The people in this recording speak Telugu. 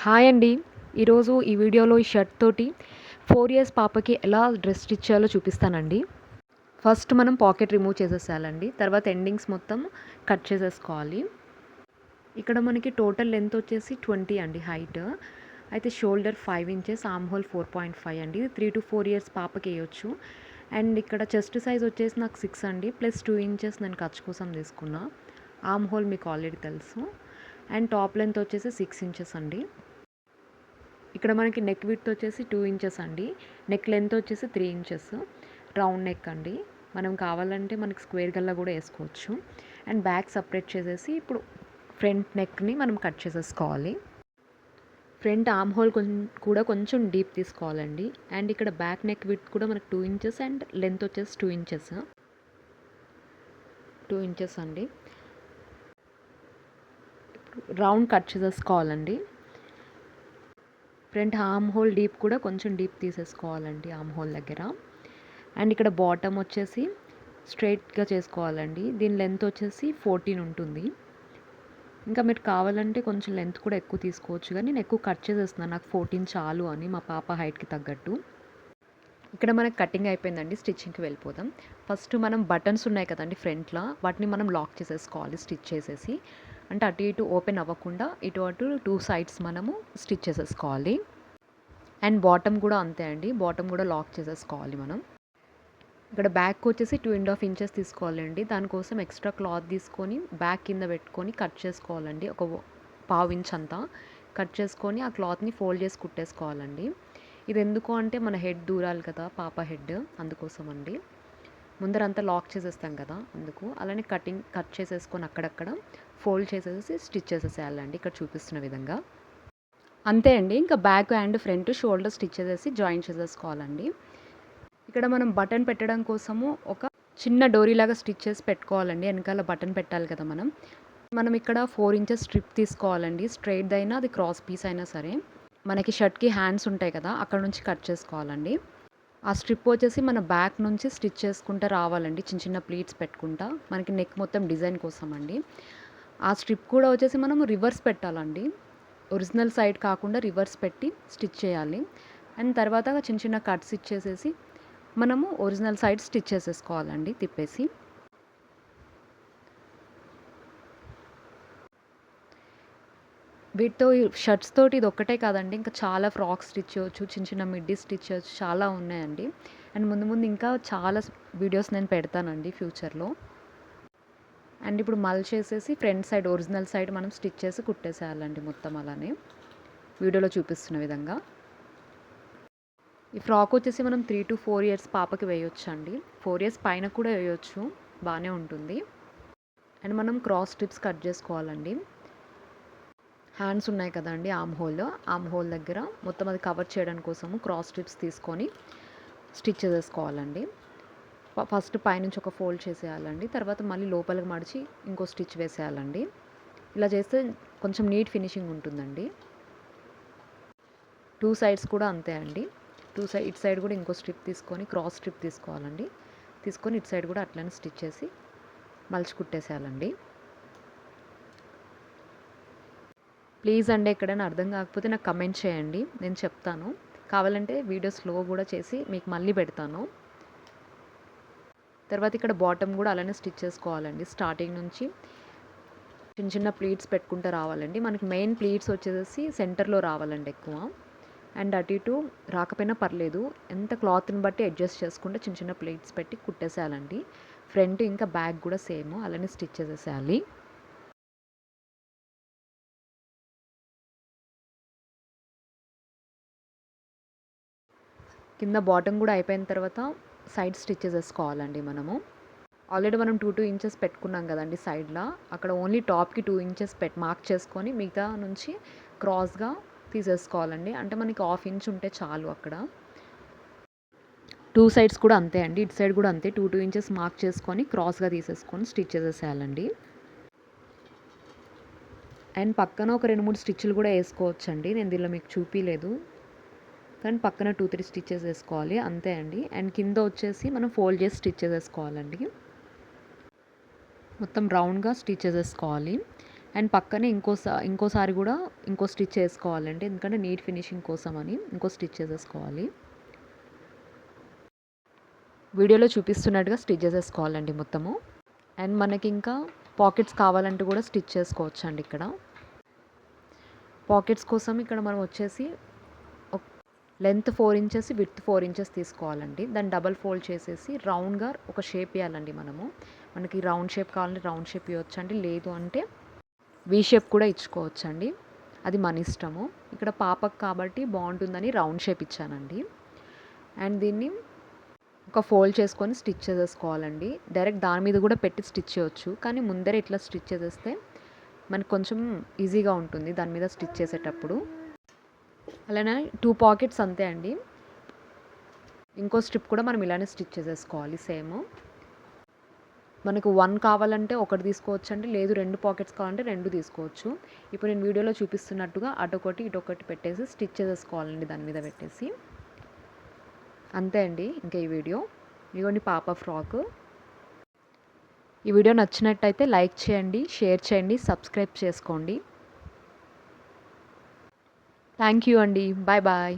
హాయ్ అండి. ఈరోజు ఈ వీడియోలో ఈ షర్ట్ తోటి 4 ఇయర్స్ పాపకి ఎలా డ్రెస్ స్టిచ్ చేయాలో చూపిస్తానండి. ఫస్ట్ మనం పాకెట్ రిమూవ్ చేసేసేయాలండి. తర్వాత ఎండింగ్స్ మొత్తం కట్ చేసేసుకోవాలి. ఇక్కడ మనకి టోటల్ లెంత్ వచ్చేసి 20 అండి హైట్. అయితే షోల్డర్ 5 ఇంచెస్, ఆర్మ్ హోల్ 4.5 అండి. 3 to 4 ఇయర్స్ పాపకి వేయొచ్చు. అండ్ ఇక్కడ చెస్ట్ సైజ్ వచ్చేసి నాకు 6 అండి, ప్లస్ 2 ఇంచెస్ నేను ఖర్చు కోసం తీసుకున్నా. ఆర్మ్ హోల్ మీకు ఆల్రెడీ తెలుసు. అండ్ టాప్ లెంత్ వచ్చేసి 6 ఇంచెస్ అండి. ఇక్కడ మనకి నెక్ విడ్త్ వచ్చేసి 2 ఇంచెస్ అండి. నెక్ లెంత్ వచ్చేసి 3 ఇంచెస్. రౌండ్ నెక్ అండి. మనం కావాలంటే మనకి స్క్వేర్ గల్లా కూడా వేసుకోవచ్చు. అండ్ బ్యాక్ సపరేట్ చేసేసి ఇప్పుడు ఫ్రంట్ నెక్ని మనం కట్ చేసేసుకోవాలి. ఫ్రంట్ ఆర్మ్ హోల్ కూడా కొంచెం డీప్ తీసుకోవాలండి. అండ్ ఇక్కడ బ్యాక్ నెక్ విడ్త్ కూడా మనకి 2 ఇంచెస్ అండ్ లెంత్ వచ్చేసి 2 ఇంచెస్ అండి. రౌండ్ కట్ చేసేసుకోవాలండి. ఫ్రంట్ ఆర్మ్ హోల్ డీప్ కూడా కొంచెం డీప్ తీసేసుకోవాలండి ఆర్మ్ హోల్ దగ్గర. అండ్ ఇక్కడ బాటమ్ వచ్చేసి స్ట్రైట్గా చేసుకోవాలండి. దీని లెంత్ వచ్చేసి 14 ఉంటుంది. ఇంకా మీరు కావాలంటే కొంచెం లెంత్ కూడా ఎక్కువ తీసుకోవచ్చు, కానీ నేను ఎక్కువ కట్ చేసేస్తున్నాను, నాకు 14 చాలు అని, మా పాప హైట్కి తగ్గట్టు. ఇక్కడ మనకు కటింగ్ అయిపోయిందండి. స్టిచ్చింగ్కి వెళ్ళిపోదాం. ఫస్ట్ మనం బటన్స్ ఉన్నాయి కదండి ఫ్రంట్లో, వాటిని మనం లాక్ చేసేసుకోవాలి స్టిచ్ చేసేసి. అంటే అటు ఇటు ఓపెన్ అవ్వకుండా ఇటు అటు 2 సైడ్స్ మనము స్టిచ్ చేసేసుకోవాలి. అండ్ బాటమ్ కూడా అంతే అండి, బాటమ్ కూడా లాక్ చేసేసుకోవాలి మనం. ఇక్కడ బ్యాక్ వచ్చేసి 2.5 ఇంచెస్ తీసుకోవాలండి. దానికోసం ఎక్స్ట్రా క్లాత్ తీసుకొని బ్యాక్ కింద పెట్టుకొని కట్ చేసుకోవాలండి. ఒక 1/2 ఇంచ్ అంతా కట్ చేసుకొని ఆ క్లాత్ని ఫోల్డ్ చేసి కుట్టేసుకోవాలండి. ఇది ఎందుకు అంటే మన హెడ్ దూరాలి కదా, పాప హెడ్, అందుకోసం అండి. ముందరంతా లాక్ చేసేస్తాం కదా, అందుకు. అలానే కట్ చేసేసుకొని అక్కడక్కడ ఫోల్డ్ చేసేసి స్టిచ్ చేసేసేయాలండి ఇక్కడ చూపిస్తున్న విధంగా. అంతే అండి. ఇంకా back and front shoulder stitch చేసేసి జాయిన్ చేసేసుకోవాలండి. ఇక్కడ మనం బటన్ పెట్టడం కోసము ఒక చిన్న డోరీలాగా స్టిచ్ చేసి పెట్టుకోవాలండి. వెనకాల బటన్ పెట్టాలి కదా మనం ఇక్కడ 4 ఇంచెస్ స్ట్రిప్ తీసుకోవాలండి. స్ట్రైట్ అయినా అది క్రాస్ పీస్ అయినా సరే. మనకి షర్ట్కి హ్యాండ్స్ ఉంటాయి కదా, అక్కడ నుంచి కట్ చేసుకోవాలండి. ఆ స్ట్రిప్ వచ్చేసి మన బ్యాక్ నుంచి స్టిచ్ చేసుకుంటూ రావాలండి, చిన్న చిన్న ప్లీట్స్ పెట్టుకుంటా. మనకి నెక్ మొత్తం డిజైన్ కోసం అండి. ఆ స్ట్రిప్ కూడా వచ్చేసి మనము రివర్స్ పెట్టాలండి. ఒరిజినల్ సైడ్ కాకుండా రివర్స్ పెట్టి స్టిచ్ చేయాలి. అండ్ తర్వాత చిన్న చిన్న కట్స్ ఇచ్చేసేసి మనము ఒరిజినల్ సైడ్ స్టిచ్ చేసేసుకోవాలండి తిప్పేసి. వీటితో షర్ట్స్ తోటి ఇది ఒక్కటే కాదండి, ఇంకా చాలా ఫ్రాక్స్ స్టిచ్ చేయవచ్చు, చిన్న చిన్న మిడ్డీ స్టిచ్ చేయవచ్చు, చాలా ఉన్నాయండి. అండ్ ముందు ముందు ఇంకా చాలా వీడియోస్ నేను పెడతానండి ఫ్యూచర్లో. అండ్ ఇప్పుడు మల్ చేసేసి ఫ్రంట్ సైడ్ ఒరిజినల్ సైడ్ మనం స్టిచ్ చేసి కుట్టేసేయాలండి మొత్తం అలానే వీడియోలో చూపిస్తున్న విధంగా. ఈ ఫ్రాక్ వచ్చేసి మనం 3 to 4 ఇయర్స్ పాపకి వేయొచ్చు అండి. 4 ఇయర్స్ పైన కూడా వేయొచ్చు, బాగానే ఉంటుంది. అండ్ మనం క్రాస్ స్ట్రిప్స్ కట్ చేసుకోవాలండి. హ్యాండ్స్ ఉన్నాయి కదండి, ఆర్మ్ హోల్ దగ్గర మొత్తం అది కవర్ చేయడం కోసము క్రాస్ స్ట్రిప్స్ తీసుకొని స్టిచ్ చేసేసుకోవాలండి. ఫస్ట్ పైనుంచి ఒక ఫోల్డ్ చేసేయాలండి. తర్వాత మళ్ళీ లోపలికి మడిచి ఇంకో స్టిచ్ వేసేయాలండి. ఇలా చేస్తే కొంచెం నీట్ ఫినిషింగ్ ఉంటుందండి. 2 సైడ్స్ కూడా అంతే అండి. ఇటు సైడ్ కూడా ఇంకో స్ట్రిప్ తీసుకొని క్రాస్ స్ట్రిప్ తీసుకోవాలండి. తీసుకొని ఇటు సైడ్ కూడా అట్లనే స్టిచ్ చేసి మలిచి కుట్టేసేయాలండి. ప్లీజ్ అండి, ఎక్కడైనా అర్థం కాకపోతే నాకు కమెంట్ చేయండి, నేను చెప్తాను. కావాలంటే వీడియో స్లో కూడా చేసి మీకు మళ్ళీ పెడతాను. తర్వాత ఇక్కడ బాటమ్ కూడా అలానే స్టిచ్ చేసుకోవాలండి. స్టార్టింగ్ నుంచి చిన్న చిన్న ప్లీట్స్ పెట్టుకుంటూ రావాలండి. మనకి మెయిన్ ప్లీట్స్ వచ్చేసి సెంటర్లో రావాలండి ఎక్కువ. అండ్ అటు ఇటు రాకపోయినా పర్లేదు, ఎంత క్లాత్ని బట్టి అడ్జస్ట్ చేసుకుంటే చిన్న చిన్న ప్లీట్స్ పెట్టి కుట్టేసేయాలండి. ఫ్రంట్ ఇంకా బ్యాక్ కూడా సేమ్ అలానే స్టిచ్ చేసేసేయాలి. కింద బాటమ్ కూడా అయిపోయిన తర్వాత సైడ్ స్టిచ్ చేసేసుకోవాలండి మనము. ఆల్రెడీ మనం 2 ఇంచెస్ పెట్టుకున్నాం కదండి సైడ్లో, అక్కడ ఓన్లీ టాప్కి 2 ఇంచెస్ మార్క్ చేసుకొని మిగతా నుంచి క్రాస్గా తీసేసుకోవాలండి. అంటే మనకి 1/2 ఇంచ్ ఉంటే చాలు అక్కడ. 2 సైడ్స్ కూడా అంతే అండి, ఇటు సైడ్ కూడా అంతే. 2 ఇంచెస్ మార్క్ చేసుకొని క్రాస్గా తీసేసుకొని స్టిచ్ చేసేసేయాలండి. అండ్ పక్కన ఒక 2-3 స్టిచ్లు కూడా వేసుకోవచ్చండి, నేను దీనిలో మీకు చూపించలేదు, కానీ పక్కన 2-3 స్టిచెస్ వేసుకోవాలి అంతే అండి. అండ్ కింద వచ్చేసి మనం ఫోల్డ్ చేసి స్టిచ్ చేసేసుకోవాలండి. మొత్తం రౌండ్గా స్టిచ్ చేసేసుకోవాలి. అండ్ పక్కనే ఇంకోసారి కూడా ఇంకో స్టిచ్ వేసుకోవాలండి, ఎందుకంటే నీట్ ఫినిషింగ్ కోసం అని ఇంకో స్టిచ్ చేసేసుకోవాలి. వీడియోలో చూపిస్తున్నట్టుగా స్టిచ్ చేసేసుకోవాలండి మొత్తము. అండ్ మనకి ఇంకా పాకెట్స్ కావాలంటే కూడా స్టిచ్ చేసుకోవచ్చు అండి. ఇక్కడ పాకెట్స్ కోసం ఇక్కడ మనం వచ్చేసి లెంత్ 4 ఇంచెస్ విడ్త్ 4 ఇంచెస్ తీసుకోవాలండి. దాన్ని డబల్ ఫోల్డ్ చేసేసి రౌండ్గా ఒక షేప్ ఇవ్వాలండి. మనకి రౌండ్ షేప్ కావాలంటే రౌండ్ షేప్ ఇవ్వచ్చు అండి, లేదు అంటే వీ షేప్ కూడా ఇచ్చుకోవచ్చండి, అది మన ఇష్టము. ఇక్కడ పాపకు కాబట్టి బాగుంటుందని రౌండ్ షేప్ ఇచ్చానండి. అండ్ దీన్ని ఒక ఫోల్డ్ చేసుకొని స్టిచ్ చేసేసుకోవాలండి. డైరెక్ట్ దాని మీద కూడా పెట్టి స్టిచ్ చేయొచ్చు, కానీ ముందర ఇట్లా స్టిచ్ చేసేస్తే మనకు కొంచెం ఈజీగా ఉంటుంది దాని మీద స్టిచ్ చేసేటప్పుడు. అలానే 2 పాకెట్స్ అంతే అండి. ఇంకో స్ట్రిప్ కూడా మనం ఇలానే స్టిచ్ చేసేసుకోవాలి సేమ్. మనకు 1 కావాలంటే 1 తీసుకోవచ్చు అండి, లేదు 2 పాకెట్స్ కావాలంటే 2 తీసుకోవచ్చు. ఇప్పుడు నేను వీడియోలో చూపిస్తున్నట్టుగా అటొకటి ఇటొకటి పెట్టేసి స్టిచ్ చేసేసుకోవాలండి దాని మీద పెట్టేసి. అంతే అండి ఇంకా ఈ వీడియో. ఇదిగోండి పాప ఫ్రాక్. ఈ వీడియో నచ్చినట్టయితే లైక్ చేయండి, షేర్ చేయండి, సబ్స్క్రైబ్ చేసుకోండి. థ్యాంక్ యూ అండి. Bye bye.